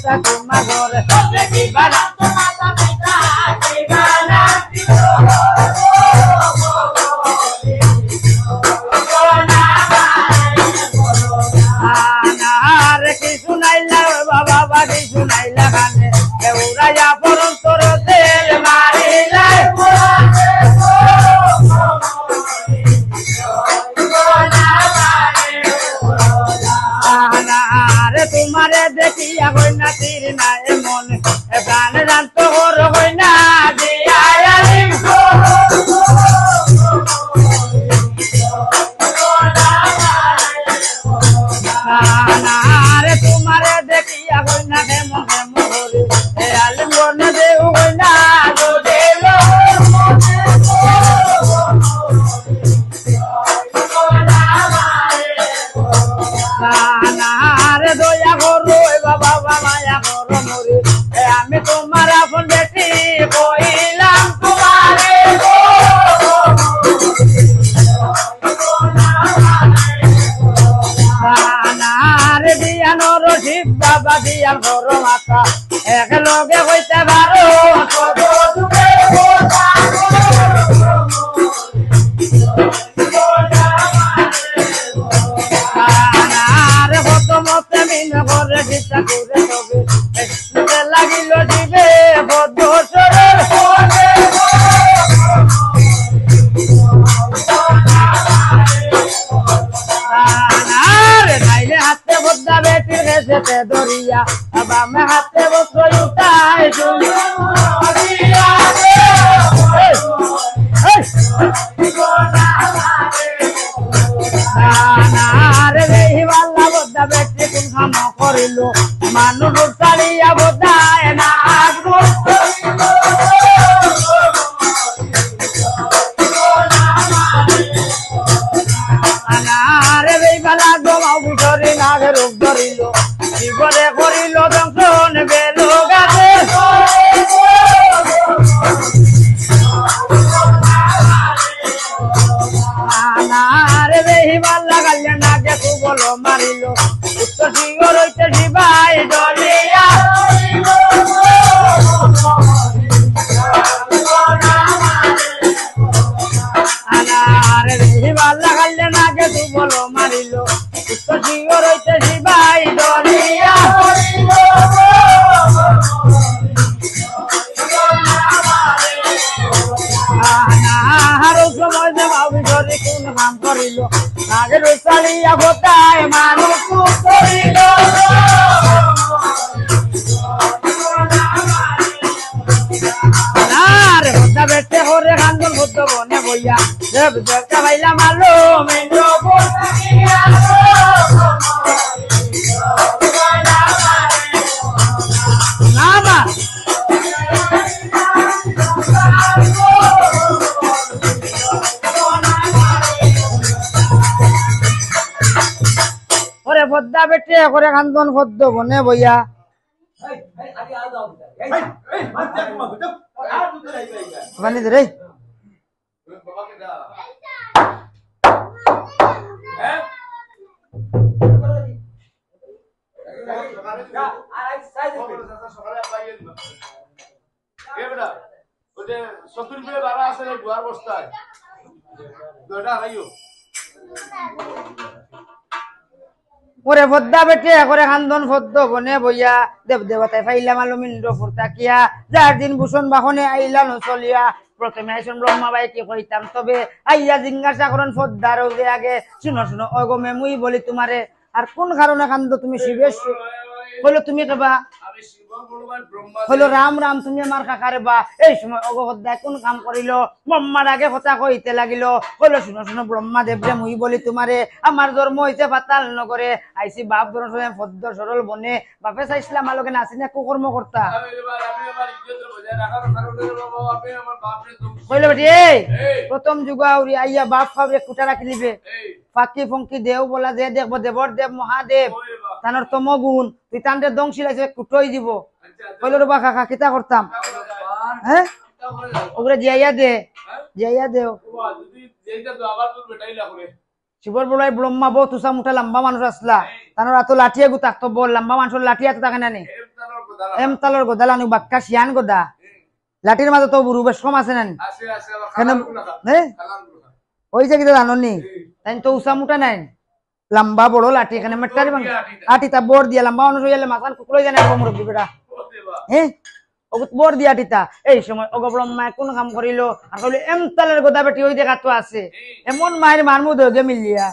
পিতা তোমার ঘরে দেখি বানা মাতা পিতা কি বানা আনারে কি শুনাইলা বাবা বাড়ি শুনাইলা গানে দেউরায়া পরন্তর তেল মারিলা আনারে তোমারে দেখিয়া হই না তীর না এমন গান জানতো হর হই না দিয়া আলিম আনারে তোমারে দেখিয়া হই না হেমন হেমন হরি এ আলিম গন দেউ হই না গো দেলো আনারে দয়া করো বাবা মায়া করো মরি আমি তোমার আপন বেটি কইলাম তোমারে আনারে দিয়ান রশিদ বাবা দিয়ান করো মাতা একলগে হইতে পারো কত দুঃখে আনারে কত মতে মিন করে চিন্তা করে তবে লাগিল দিবে বদ্ধ সরের আনারে নাইলে হাতে বদ্ধা বেটির গেছে দরিয়া বামে হাতে বস্ত্র উঠাই আনারে রেহি বাল্লা বদ্ধা বেটি কোন কাম করিল মানুষ চালিয়া বদায় না আনারে বেইবালা গোমাও ভিতরে নাগে রোগ ধরিল জীবনে করিল দংশন বেল গাছে আনারে বেহিবাল্লা গাল্লা নাগে কুবল মারিল উত্তর সিংহ রইতে শিবাই ডলিয়া আনারে বেহিবাল্লা গাল্লা নাগে কুবল মারিল উত্তর সিংহ রইতে শিবাই ডলিয়া আনার সময় দেওয়া ভিতরে কোন কাম করিল নাগের চালিয়া ভোটায় মানুষ করিল আরে ভোটা বেটে হরে কান্দন ভোট বনে বইয়া দেব দেবতা বাইলা মালো মেন্দ্র না ওরে বদ্দা বেটে করে কান্দন ভদ্দ বনে বইয়া ওখানে রে ওরে বদ্দা বেটে করে কান্দন ভদ্দ বনে বইয়া দেব দেবতায় ফাইলা মালো মিন্দ্র ফুরতাকিয়া যার দিন ভূষণ বাহনে আইলা নচলিয়া প্রথমে আইসন ব্রহ্মা বাই কি কইতাম তবে আইয়া জিজ্ঞাসা করেন ফদ্দার আগে শুনো শুনো অগমে মুই বলি তোমারে আর কোন কারণে কান্দ তুমি শিবের হলো তুমি কেবা হলো রাম রাম তুমি আমার কাকারে বা এই সময় অগবদ্দায় কোন কাম করিল ব্রহ্মার আগে কথা কইতে লাগিল হলো শুনো শুনো ব্রহ্মা দেবরে মুই বলি তোমারে আমার জন্ম হইতে পাতাল নগরে আইসি বাপ ধরন সময় পদ্ম সরল বনে বাপে চাইছিলাম আলোকে নাচি না কুকর্ম করতা কইলে বেটি প্রথম যুগাউরি আইয়া বাপ ফাবরে কুটা রাখি লিবে ফাঁকি ফঙ্কি দেও বলা যে দেখব দেবর দেব মহাদেব তানোর তমগুণ তুই তান্ডে দংশিল আছে কুটই দিব কইল রে বা কাকা কিতা করতাম হ্যাঁ ওগরে জিয়াইয়া দেও শিবর বলাই ব্রহ্মা বউ তুসা মুঠা লম্বা মানুষ আসলা তানোর এত লাঠিয়া গু থাকতো বল লম্বা মানুষের লাঠিয়া তো থাকে না নি এমতালর গোদা লানু বাক্কা শিয়ান গোদা লাঠির মাঝে তো বুড়ু বেশ কম আছে না কেন ওই যে কিটা জানো নি তাই তো উষা মুটা নাই লম্বা বড় লাঠি এখানে মেটারি আটিতা বোর দিয়া লম্বা মানুষ হইলে মাথান কুকুরই জানে মুরব্বী বেটা হ্যাঁ বোর দিয়া আটিতা এই সময় অগ ব্রহ্মায় কোন কাম করিল আর কইল এমতালের গোদা বেটি ওই দেখা তো আছে এমন মায়ের মারমু দগে মিলিয়া